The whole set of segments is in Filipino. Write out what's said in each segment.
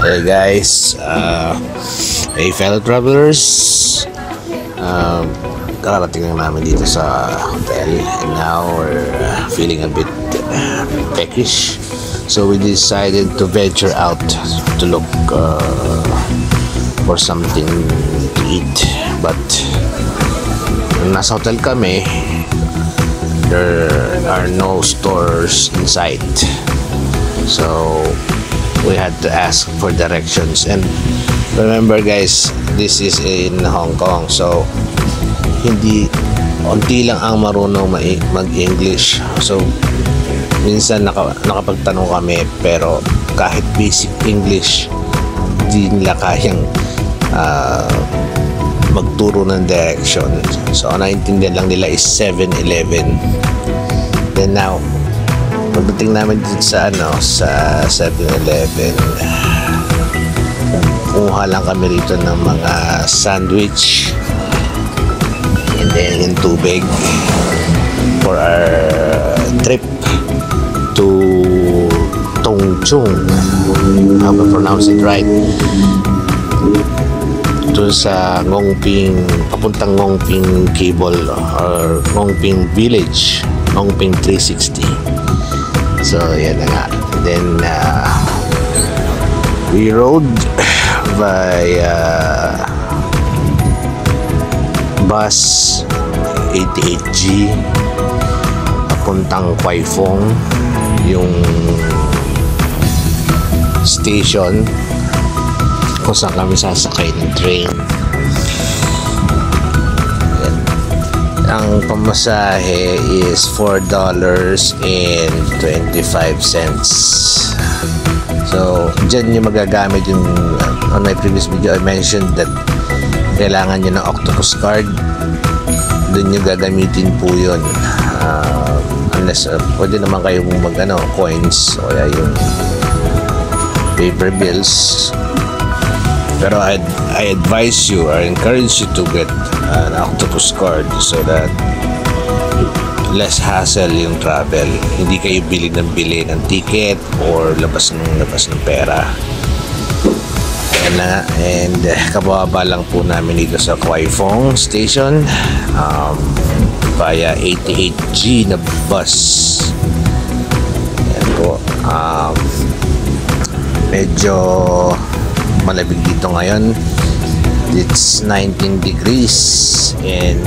Hey guys, hey fellow travelers, kararating lang namin dito sa hotel and now we're feeling a bit peckish, so we decided to venture out to look for something to eat. But nung nasa hotel kami, there are no stores in sight, so we had to ask for directions. And remember guys, this is in Hong Kong, so unti lang ang marunong mag-English. So minsan nakapagtanong kami, pero kahit basic English hindi nila kayang magturo ng direction. So ang naintindihan lang nila is 7-Eleven. Then now pagdating namin dito sa sa 7-Eleven, kumuha lang kami rito ng mga sandwich and then yung tubig for our trip to Tongchung. I hope I pronounce it right. Ito sa Ngongping, papuntang Ngongping Cable or Ngongping Village, Ngongping 360. So yan na nga. Then we rode via bus 88G papuntang Kwai Fong, yung station kung saan kami sasakay ng train. Ang pamasahe is $4.25. So dyan yung magagamit yung on my previous video I mentioned that kailangan nyo ng octopus card. Doon yung gagamitin po yun, unless pwede naman kayo mag coins o yung paper bills, pero I advise you or encourage you to get an octopus card so that less hassle yung travel. Hindi kayo bili ng ticket or labas ng pera. And kababa lang po namin dito sa Kwai Fong station via 88G na bus. Yan po. Medyo malamig dito ngayon. It's 19 degrees and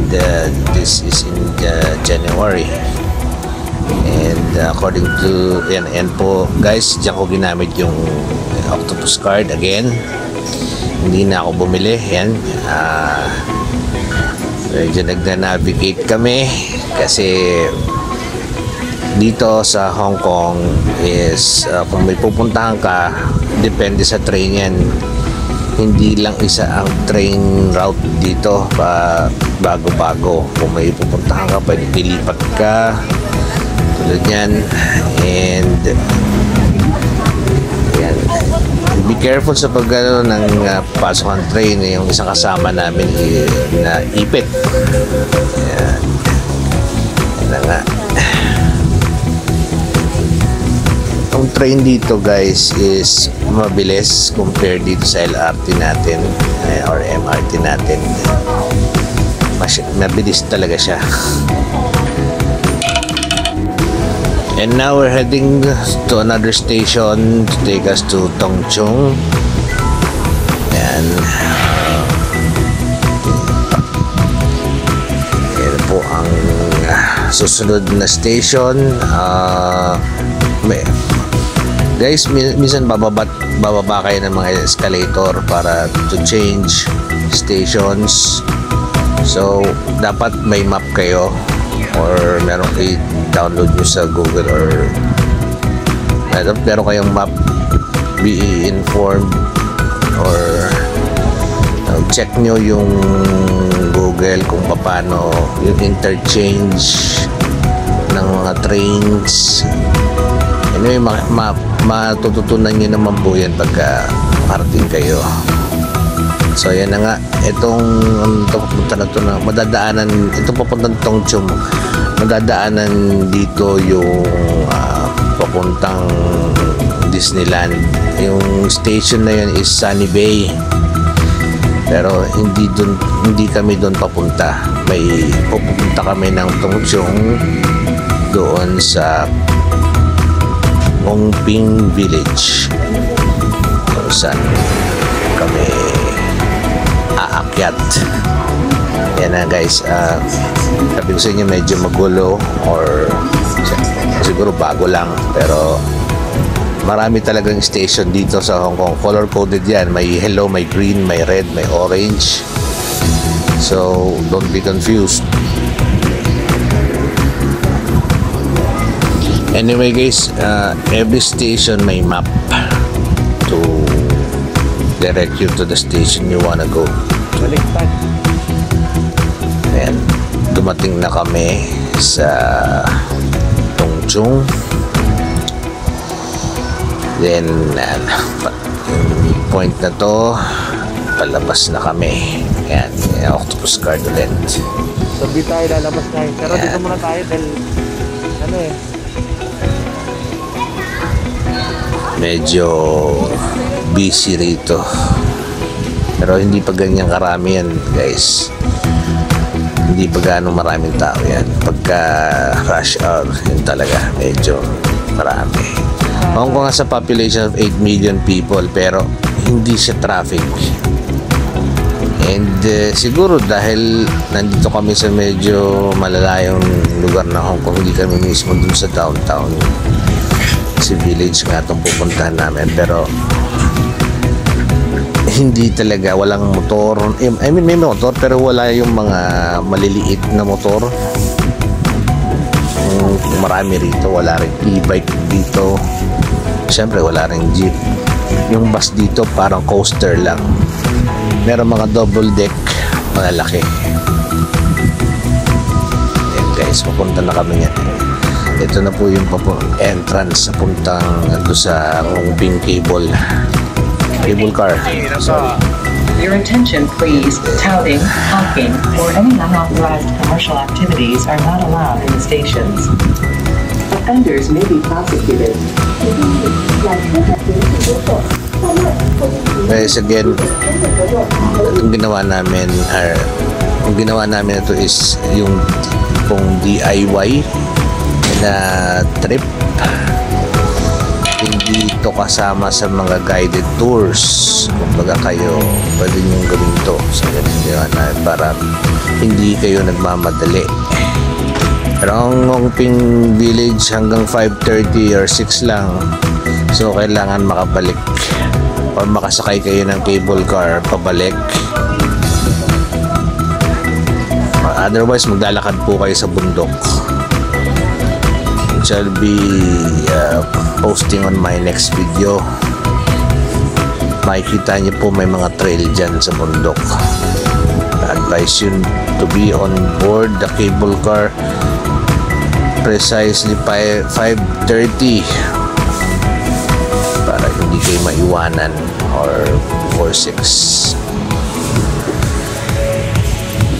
this is in January. And according to yan po guys, diyan ko ginamit yung octopus card again. Hindi na ako bumili. Yan, medyo nagna-navigate kami kasi dito sa Hong Kong is kung may pupuntahan ka, depende sa train yan. Hindi lang isa ang train route dito, bago-bago. Kung may pupuntahan ka, pwede dilipat ka tulad yan. And yan, be careful sa pag ng pasok ng train. Yung isang kasama namin na ipit. Yan, yan na nga. Ang train dito guys is mabilis compare dito sa LRT natin or MRT natin. Mabilis talaga siya. And now we're heading to another station to take us to Tongchung. And yan po ang susunod na station. Guys, minsan bababa kayo ng mga escalator para to change stations. So dapat may map kayo or meron kayo download nyo sa Google or meron kayong map. Be informed or check nyo yung Google kung paano yung interchange ng mga trains. Anyway, matututunan nyo naman po yan pagka parating kayo. So yan na nga, itong papunta na ito na madadaanan, itong papuntang Tongchung, madadaanan dito yung papuntang Disneyland. Yung station na yun is Sunny Bay. Pero hindi kami doon papunta. May pupunta kami ng Tongchong doon sa Ngongping Village. Kung saan kami aakyat. Yan na guys, sabi ko sa inyo medyo magulo or siguro bago lang, pero marami talagang station dito sa Hong Kong. Color coded yan, may yellow, may green, may red, may orange, so don't be confused. Anyway guys, every station may map to direct you to the station you wanna go. Baliktad. Ayan, dumating na kami sa Tongchong. Then yung point na to, palabas na kami. Ayan, Octopus Garden. Sabi tayo lalabas na yun. Pero dito muna tayo dahil ano eh, medyo busy rito, pero hindi pa ganyan karami yan guys. Hindi pa gaano maraming tao yan. Pagka rush hour, yun talaga medyo marami. Hong Kong has a population of 8 million people, pero hindi siya traffic. And siguro dahil nandito kami sa medyo malalayong lugar na Hong Kong, hindi kami mismo dun sa downtown. Si village nga itong pupuntahan namin, pero hindi talaga, walang motor. I mean, may motor pero wala yung mga maliliit na motor. Marami rito, wala rin e-bike dito. Siyempre wala rin jeep. Yung bus dito parang coaster lang. Meron mga double deck, malalaki. Ayan guys, papunta na kami yan. Ito na po yung entrance sa puntang sa Ngongping cable car. Sorry. Your attention please. Touting, hawking, or any unauthorized commercial activities are not allowed in the stations. Offenders may be prosecuted. Guys, again, itong ginawa namin ito is yung kung DIY na trip. Hindi ito kasama sa mga guided tours. Kumbaga kayo, pwede nyo gawin ito sa ganyan para hindi kayo nagmamadali. Pero ang Ngongping Village hanggang 5:30 or 6 lang. So kailangan makabalik or makasakay kayo ng cable car pabalik. Otherwise maglalakad po kayo sa bundok. Shall be posting on my next video. Makikita niyo po may mga trail dyan sa bundok. I advise you to be on board the cable car precisely 5:30 para hindi kayo maiwanan or before 6.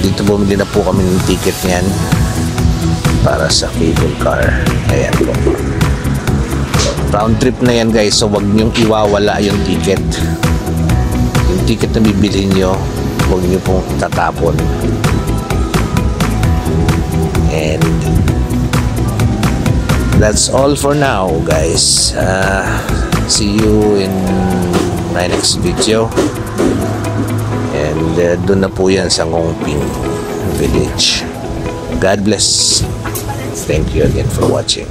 Dito bumili na po kami ng ticket niyan para sa cable car. Ayan po. Round trip na yan guys, so wag niyong iwawala yung ticket. Yung ticket na bibili nyo, wag niyo pong tatapon. And that's all for now guys. See you in my next video. And doon na po yan sa Ngongping Village. God bless. Thank you again for watching.